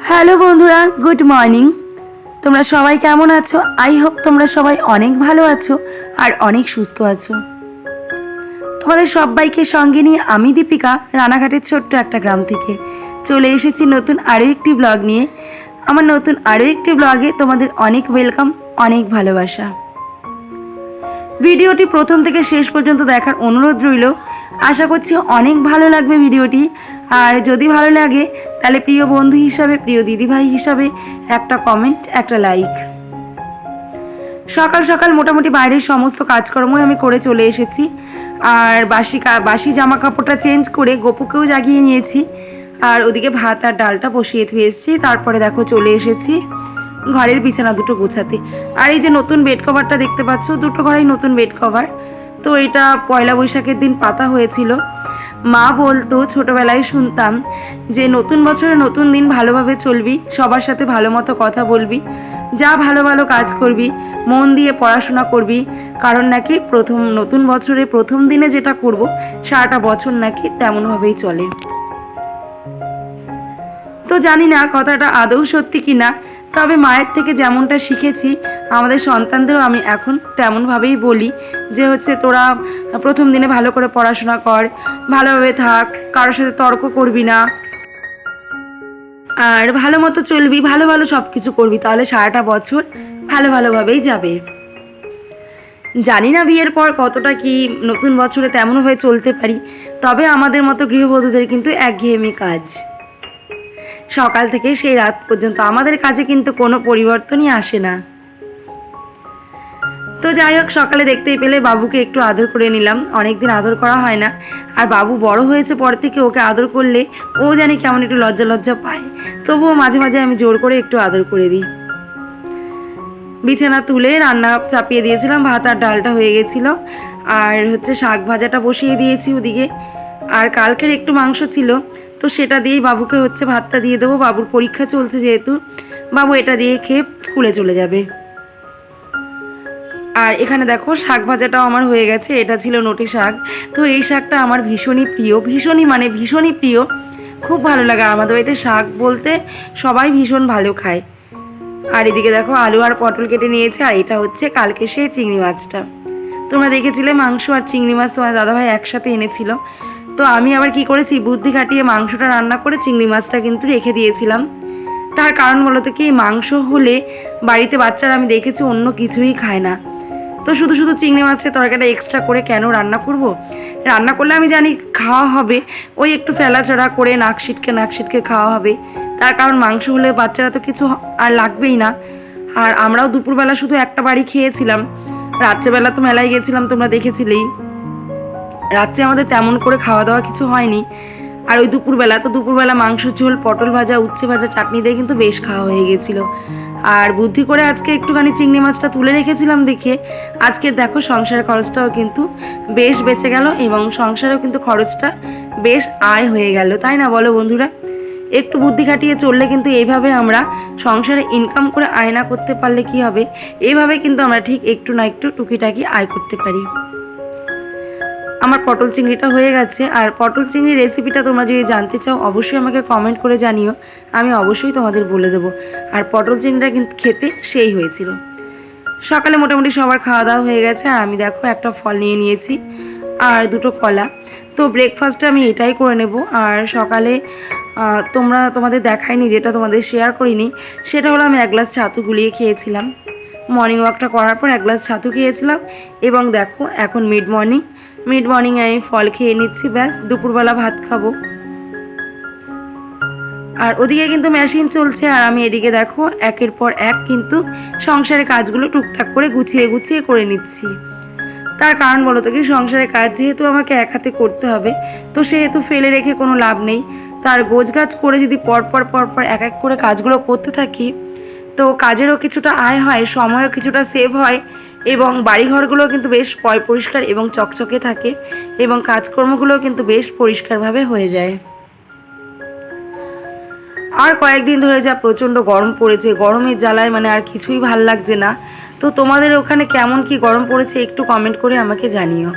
Hello বন্ধুরা, good morning. তোমরা সবাই কেমন আছো? আই হোপ তোমরা সবাই অনেক ভালো আছো আর অনেক সুস্থ আছো। তোমাদের সবাইকে সঙ্গে নিয়ে আমি দীপিকা রানাঘাটের ছোট্ট একটা গ্রাম থেকে চলে এসেছি নতুন আরও একটি ব্লগ নিয়ে। আমার নতুন আরও একটি ব্লগে তোমাদের অনেক ওয়েলকাম, অনেক ভালোবাসা। ভিডিওটি প্রথম থেকে শেষ পর্যন্ত দেখার অনুরোধ রইল। আশা করছি অনেক ভালো লাগবে ভিডিওটি। আর যদি ভালো লাগে তাহলে প্রিয় বন্ধু হিসাবে, প্রিয় দিদিভাই হিসাবে একটা কমেন্ট, একটা লাইক। সকাল সকাল মোটামুটি বাইরের সমস্ত কাজকর্মই আমি করে চলে এসেছি। আর বাসি জামা কাপড়টা চেঞ্জ করে গপুকেও জাগিয়ে নিয়েছি। আর ওদিকে ভাত আর ডালটা বসিয়ে ধুয়ে এসেছি। তারপরে দেখো চলে এসেছি ঘরের বিছানা দুটো গোছাতে। আর এই যে নতুন বেড কভারটা দেখতে পাচ্ছ, দুটো ঘরেই নতুন বেড কভার। তো এটা পয়লা বৈশাখের দিন পাতা হয়েছিল। মা বলতো, ছোটোবেলায় শুনতাম যে নতুন বছরে নতুন দিন ভালোভাবে চলবি, সবার সাথে ভালো মতো কথা বলবি, যা ভালো ভালো কাজ করবি, মন দিয়ে পড়াশোনা করবি, কারণ নাকি নতুন বছরে প্রথম দিনে যেটা করব সারাটা বছর নাকি তেমনভাবেই চলে। তো জানি না কথাটা আদৌ সত্যি কি না, তবে মায়ের থেকে যেমনটা শিখেছি আমাদের সন্তানদেরও আমি এখন তেমনভাবেই বলি যে তোরা প্রথম দিনে ভালো করে পড়াশোনা কর, ভালোভাবে থাক, কারোর সাথে তর্ক করবি না, আর ভালো মতো চলবি, ভালো ভালো সব কিছু করবি, তাহলে সারাটা বছর ভালোভাবেই যাবে। জানি না বিয়ের পর কতটা কি নতুন বছরে তেমনভাবে চলতে পারি, তবে আমাদের মতো গৃহবধূদের কিন্তু একঘেয়েমি কাজ। সকাল থেকে সেই রাত পর্যন্ত আমাদের কাজে কিন্তু কোনো পরিবর্তনই আসে না। তো যাই হোক, সকালে দেখতেই পেলে বাবুকে একটু আদর করে নিলাম, অনেকদিন আদর করা হয় না। আর বাবু বড় হয়েছে পর থেকে ওকে আদর করলে ও জানি কেমন একটু লজ্জা লজ্জা পায়, তবুও মাঝে মাঝে আমি জোর করে একটু আদর করে দিই। বিছানা তুলে রান্না চাপিয়ে দিয়েছিলাম, ভাত আর ডালটা হয়ে গেছিল। আর শাক ভাজাটা বসিয়ে দিয়েছি ওদিকে। আর কালকের একটু মাংস ছিল, তো সেটা দিয়েই বাবুকে ভাতটা দিয়ে দেবো। বাবুর পরীক্ষা চলছে যেহেতু, বাবু এটা দিয়ে খেয়ে স্কুলে চলে যাবে। আর এখানে দেখো শাক ভাজাটাও আমার হয়ে গেছে। এটা ছিল নোটে শাক। তো এই শাকটা আমার ভীষণই প্রিয়, ভীষণই প্রিয়, খুব ভালো লাগে। আমাদের বাড়িতে শাক বলতে সবাই ভীষণ ভালো খায়। আর এদিকে দেখো আলু আর পটল কেটে নিয়েছে। আর এটা কালকে সেই চিংড়ি মাছটা। তোমরা দেখেছিলে মাংস আর চিংড়ি মাছ তোমার দাদাভাই একসাথে এনেছিল। তো আমি আবার কি করেছি, বুদ্ধি খাটিয়ে মাংসটা রান্না করে চিংড়ি মাছটা কিন্তু রেখে দিয়েছিলাম। তার কারণ বলতো কি, মাংস হলে বাড়িতে বাচ্চারা আমি দেখেছি অন্য কিছুই খায় না। তো শুধু শুধু চিংড়ি মাছের তরকারিটা এক্সট্রা করে কেন রান্না করব? রান্না করলে আমি জানি খাওয়া হবে, ওই একটু ফেলাচড়া করে নাক সিটকে খাওয়া হবে। তার কারণ মাংস হলে বাচ্চারা তো কিছু আর লাগবেই না। আর আমরাও দুপুরবেলা শুধু একটা বাড়ি খেয়েছিলাম, রাত্রেবেলা তো মেলায় গেছিলাম, তোমরা দেখেছিলেই। রাত্রে আমাদের তেমন করে খাওয়া দাওয়া কিছু হয়নি। আর ওই দুপুরবেলা মাংস ঝোল, পটল ভাজা, উচ্ছে ভাজা, চাটনি দিয়ে কিন্তু বেশ খাওয়া হয়ে গেছিলো। আর বুদ্ধি করে আজকে একটুখানি চিংড়ি মাছটা তুলে রেখেছিলাম দেখে আজকের দেখো সংসারের খরচটাও কিন্তু বেশ বেঁচে গেল, এবং সংসারেও কিন্তু খরচটা বেশ আয় হয়ে গেল, তাই না বলো বন্ধুরা? একটু বুদ্ধি খাটিয়ে চললে কিন্তু এইভাবে আমরা সংসারে ইনকাম করে আয় না করতে পারলে কি হবে, এইভাবে কিন্তু আমরা ঠিক একটু না একটু টুকিটাকি আয় করতে পারি। আমার পটল চিংড়িটা হয়ে গেছে। আর পটল চিংড়ির রেসিপিটা তোমরা যদি জানতে চাও অবশ্যই আমাকে কমেন্ট করে জানিও, আমি অবশ্যই তোমাদের বলে দেবো। আর পটল চিংড়িটা কিন্তু খেতে সেই হয়েছিল। সকালে মোটামুটি সবার খাওয়া দাওয়া হয়ে গেছে। আর আমি দেখো একটা ফল নিয়ে নিয়েছি আর দুটো কলা। তো ব্রেকফাস্টে আমি এটাই করে নেব। আর সকালে তোমাদের দেখাইনি, যেটা তোমাদের শেয়ার করিনি, সেটা হলো আমি 1 গ্লাস ছাতু গুলিয়ে খেয়েছিলাম। মর্নিং ওয়াকটা করার পর 1 গ্লাস ছাতু খেয়েছিলাম। এবং দেখো এখন মিড মর্নিংয়ে আমি ফল খেয়ে নিচ্ছি, ব্যাস দুপুরবেলা ভাত খাবো। আর ওদিকে কিন্তু মেশিন চলছে, আর আমি এদিকে দেখো একের পর এক কিন্তু সংসারের কাজগুলো টুকটাক করে গুছিয়ে করে নিচ্ছি। তার কারণ বলো তো কি, সংসারের কাজ যেহেতু আমাকে এক হাতে করতে হবে, তো সেহেতু ফেলে রেখে কোনো লাভ নেই। তার গোছগাছ করে যদি পরপর এক এক করে কাজগুলো করতে থাকি, তো কাজেরও কিছুটা আয় হয়, সময়ও কিছুটা সেভ হয়, এবং বাড়িঘরগুলোও কিন্তু বেশ পরিষ্কার এবং চকচকে থাকে, এবং কাজকর্মগুলোও কিন্তু বেশ পরিষ্কারভাবে হয়ে যায়। আর কয়েকদিন ধরে যা প্রচণ্ড গরম পড়েছে, গরমের জ্বালায় আর কিছুই ভাল লাগছে না। তো তোমাদের ওখানে কেমন কি গরম পড়েছে একটু কমেন্ট করে আমাকে জানিও।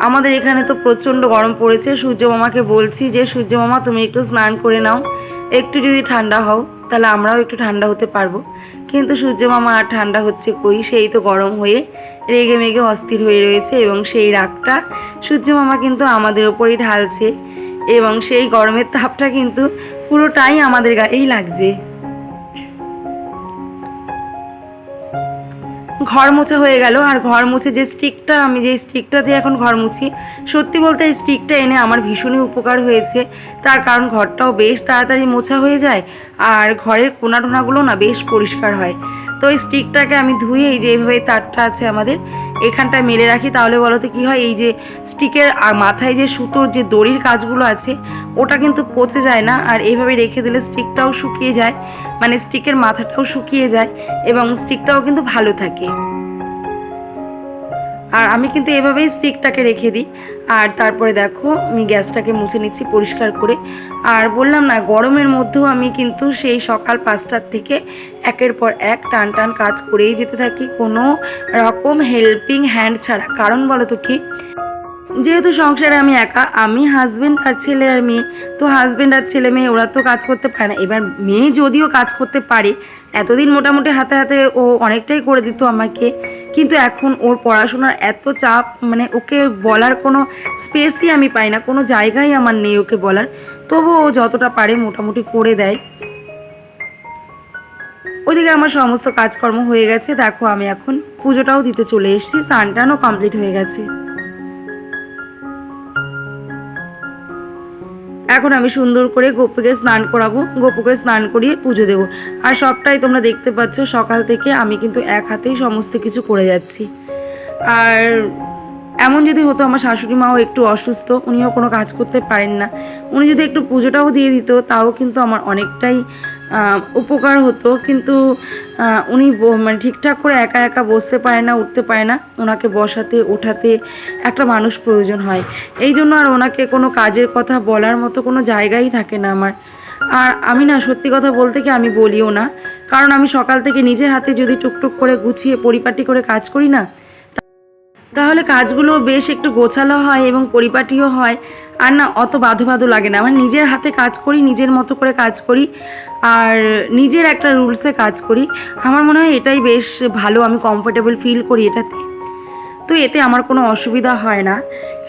আমাদের এখানে তো প্রচণ্ড গরম পড়েছে। সূর্য মামাকে বলছি যে সূর্য মামা তুমি একটু স্নান করে নাও, একটু যদি ঠান্ডা হও তাহলে আমরাও একটু ঠান্ডা হতে পারবো। কিন্তু সূর্য মামা আর ঠান্ডা হচ্ছে কই, সেই তো গরম হয়ে রেগে মেগে অস্থির হয়ে রয়েছে এবং সেই রাগটা সূর্য মামা কিন্তু আমাদের ওপরই ঢালছে এবং সেই গরমের তাপটা কিন্তু পুরোটাই আমাদের গায়েই লাগছে। ঘর মোছা হয়ে গেল, আর ঘর মুছে যে স্টিকটা, আমি যে স্টিকটা দিয়ে এখন ঘর মুছি, সত্যি বলতে এই স্টিকটা এনে আমার ভীষণই উপকার হয়েছে। তার কারণ ঘরটাও বেশ তাড়াতাড়ি মোছা হয়ে যায় আর ঘরের কোনা টোনাগুলো না বেশ পরিষ্কার হয়। তো এই স্টিকটাকে আমি ধুয়ে এই যে এইভাবে তারটা আছে আমাদের এখানটায় মেলে রাখি, তাহলে বলো তো কী হয়, এই যে স্টিকের মাথায় যে সুতোর যে দড়ির কাজগুলো আছে ওটা কিন্তু পচে যায় না, আর এইভাবে রেখে দিলে স্টিকটাও শুকিয়ে যায়, মানে স্টিকের মাথাটাও শুকিয়ে যায় এবং স্টিকটাও কিন্তু ভালো থাকে। আর আমি কিন্তু এভাবেই স্টিকটাকে রেখে দিই। আর তারপরে দেখো আমি গ্যাসটাকে মুছে নিচ্ছি পরিষ্কার করে। আর বললাম না, গরমের মধ্যেও আমি কিন্তু সেই সকাল 5টার থেকে একের পর এক টান টান কাজ করেই যেতে থাকি, কোনো রকম হেল্পিং হ্যান্ড ছাড়া। কারণ বলো তো কি, যেহেতু সংসারে আমি একা, আমি হাজব্যান্ড আর ছেলে আর মেয়ে, তো হাজব্যান্ড আর ছেলে মেয়ে ওরা তো কাজ করতে পারে না। এবার মেয়ে যদিও কাজ করতে পারে, এতদিন মোটামুটি হাতে হাতে ও অনেকটাই করে দিত আমাকে, কিন্তু এখন ওর পড়াশোনার এত চাপ, মানে ওকে বলার কোনো স্পেসই আমি পাই না, কোনো জায়গাই আমার নেই ওকে বলার। তবু ও যতটা পারে মোটামুটি করে দেয়। ওইদিকে আমার সমস্ত কাজকর্ম হয়ে গেছে, দেখো আমি এখন পুজোটাও দিতে চলে এসেছি, স্নান টানও কমপ্লিট হয়ে গেছে। এখন আমি সুন্দর করে গপুকে স্নান করাবো, গপুকে স্নান করিয়ে পুজো দেবো। আর সবটাই তোমরা দেখতে পাচ্ছ, সকাল থেকে আমি কিন্তু এক হাতেই সমস্ত কিছু করে যাচ্ছি। আর এমন যদি হতো, আমার শাশুড়ি মাও একটু অসুস্থ, উনিও কোনো কাজ করতে পারেন না, উনি যদি একটু পুজোটাও দিয়ে দিত তাও কিন্তু আমার অনেকটাই উপকার হতো। কিন্তু উনি মানে ঠিকঠাক করে একা একা বসতে পারে না, উঠতে পারে না, ওনাকে বসাতে ওঠাতে একটা মানুষ প্রয়োজন হয়। এই জন্য আর ওনাকে কোনো কাজের কথা বলার মতো কোনো জায়গাই থাকে না আমার। আর আমি না, সত্যি কথা বলতে কি, আমি বলিও না, কারণ আমি সকাল থেকে নিজে হাতে যদি টুকটুক করে গুছিয়ে পরিপাটি করে কাজ করি না, তাহলে কাজগুলো বেশ একটু গোছালো হয় এবং পরিপাটিও হয়। আর না অত বাধো বাধো লাগে না, আমার নিজের হাতে কাজ করি, নিজের মতো করে কাজ করি আর নিজের একটা রুলসে কাজ করি। আমার মনে হয় এটাই বেশ ভালো, আমি কমফোর্টেবল ফিল করি এটাতে। তো এতে আমার কোনো অসুবিধা হয় না।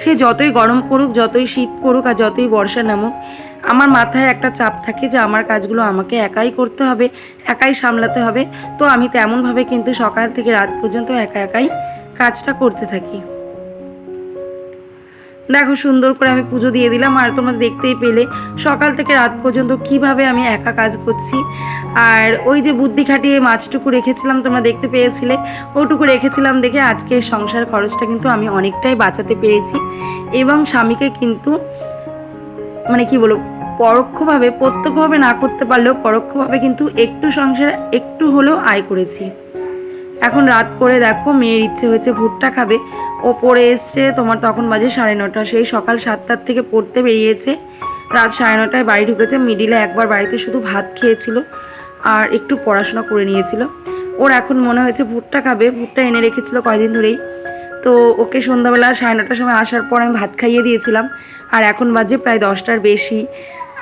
সে যতই গরম পড়ুক, যতই শীত পড়ুক আর যতই বর্ষা নামুক, আমার মাথায় একটা চাপ থাকে যে আমার কাজগুলো আমাকে একাই করতে হবে, একাই সামলাতে হবে। তো আমি তেমনভাবে কিন্তু সকাল থেকে রাত পর্যন্ত একা একাই কাজটা করতে থাকি। দেখো সুন্দর করে আমি পুজো দিয়ে দিলাম, আর তোমরা দেখতেই পেলে সকাল থেকে রাত পর্যন্ত কিভাবে আমি একা কাজ করছি। আর ওই যে বুদ্ধি খাটিয়ে মাছটুকু রেখেছিলাম, তোমরা দেখতে পেয়েছিলে, ওটুকু রেখেছিলাম দেখে আজকের সংসার খরচটা কিন্তু আমি অনেকটাই বাঁচাতে পেরেছি এবং স্বামীকে কিন্তু মানে কি বলবো, পরোক্ষভাবে, প্রত্যক্ষভাবে না করতে পারলেও পরোক্ষভাবে কিন্তু একটু সংসারে একটু হলেও আয় করেছি। এখন রাত করে দেখো মেয়ের ইচ্ছে হয়েছে ভুট্টা খাবে, ও পড়ে এসছে তোমার তখন বাজে 9:30, সেই সকাল 7টার থেকে পড়তে বেরিয়েছে, রাত 9:30টায় বাড়ি ঢুকেছে। মিডিলে একবার বাড়িতে শুধু ভাত খেয়েছিল আর একটু পড়াশোনা করে নিয়েছিল। ওর এখন মনে হয়েছে ভুট্টা খাবে, ভুট্টা এনে রেখেছিল কয়দিন ধরেই। তো ওকে সন্ধ্যাবেলা 9:30টার সময় আসার পর আমি ভাত খাইয়ে দিয়েছিলাম, আর এখন বাজে প্রায় 10টার বেশি।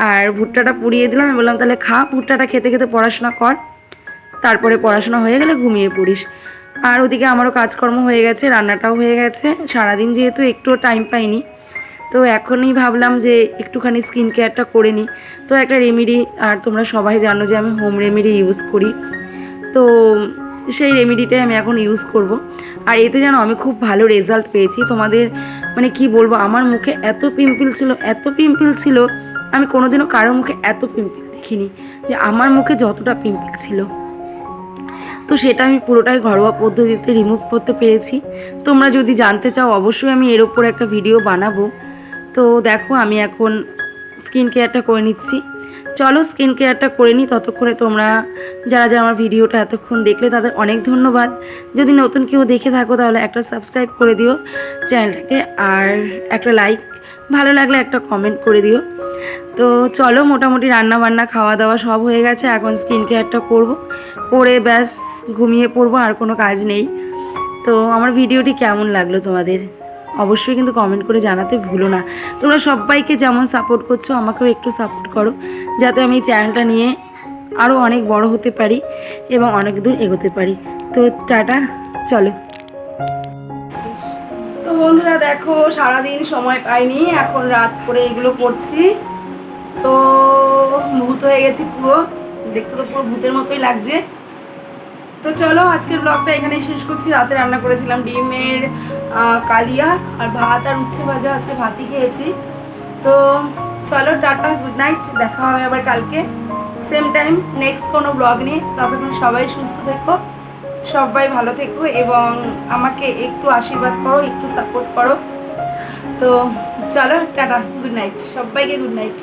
আর ভুট্টাটা পুড়িয়ে দিলাম, আমি বললাম তাহলে খা, ভুট্টাটা খেতে খেতে পড়াশোনা কর, তারপরে পড়াশোনা হয়ে গেলে ঘুমিয়ে পড়িস। আর ওদিকে আমারও কাজকর্ম হয়ে গেছে, রান্নাটাও হয়ে গেছে। সারাদিন যেহেতু একটুও টাইম পাইনি, তো এখনই ভাবলাম যে একটুখানি স্কিন কেয়ারটা করে নিই। তো একটা রেমেডি, আর তোমরা সবাই জানো যে আমি হোম রেমেডি ইউজ করি, তো সেই রেমেডিটাই আমি এখন ইউজ করব। আর এতে যেন আমি খুব ভালো রেজাল্ট পেয়েছি। তোমাদের মানে কি বলবো, আমার মুখে এত পিম্পল ছিল, এত পিম্পল ছিল, আমি কোনোদিনও কারোর মুখে এত পিম্পল দেখিনি যে আমার মুখে যতটা পিম্পল ছিল। তো সেটা আমি পুরোটাই ঘরোয়া পদ্ধতিতে রিমুভ করতে পেরেছি। তোমরা যদি জানতে চাও অবশ্যই আমি এর ওপর একটা ভিডিও বানাবো। তো দেখো আমি এখন স্কিন কেয়ারটা করে নিচ্ছি। চলো স্কিন কেয়ারটা করে নিই, ততক্ষণে তোমরা যারা যারা আমার ভিডিওটা এতক্ষণ দেখলে তাদের অনেক ধন্যবাদ। যদি নতুন কেউ দেখে থাকো তাহলে একটা সাবস্ক্রাইব করে দিও চ্যানেলটাকে, আর একটা লাইক, ভালো লাগলে একটা কমেন্ট করে দিও। তো চলো, মোটামুটি রান্না বান্না খাওয়া দাওয়া সব হয়ে গেছে, এখন স্কিন কেয়ারটা করব, করে ব্যাস ঘুমিয়ে পড়বো, আর কোনো কাজ নেই। তো আমার ভিডিওটি কেমন লাগলো তোমাদের? অবশ্যই কিন্তু কমেন্ট করে জানাতে ভুলো না। তোমরা সবাইকে যেমন সাপোর্ট করছো আমাকেও একটু সাপোর্ট করো, যাতে আমি এই চ্যানেলটা নিয়ে আরও অনেক বড় হতে পারি এবং অনেক দূর এগোতে পারি। তো টাটা, চলো। তো বন্ধুরা দেখো, সারাদিন সময় পাইনি, এখন রাত করে এগুলো করছি। তো ভূত হয়ে গেছি পুরো, দেখতে তো পুরো ভূতের মতোই লাগছে। তো চলো আজকের ব্লগটা এখানেই শেষ করছি। রাতে রান্না করেছিলাম ডিমের কালিয়া আর ভাত আর উচ্ছে ভাজা, আজকে ভাতই খেয়েছি। তো চলো টাটা, গুড নাইট, দেখা হবে আবার কালকে সেম টাইম নেক্সট কোনো ব্লগ নিয়ে। ততক্ষণ সবাই সুস্থ থেকো, সবাই ভালো থেকো এবং আমাকে একটু আশীর্বাদ করো, একটু সাপোর্ট করো। তো চলো টাটা, গুড নাইট, সবাইকে গুড নাইট।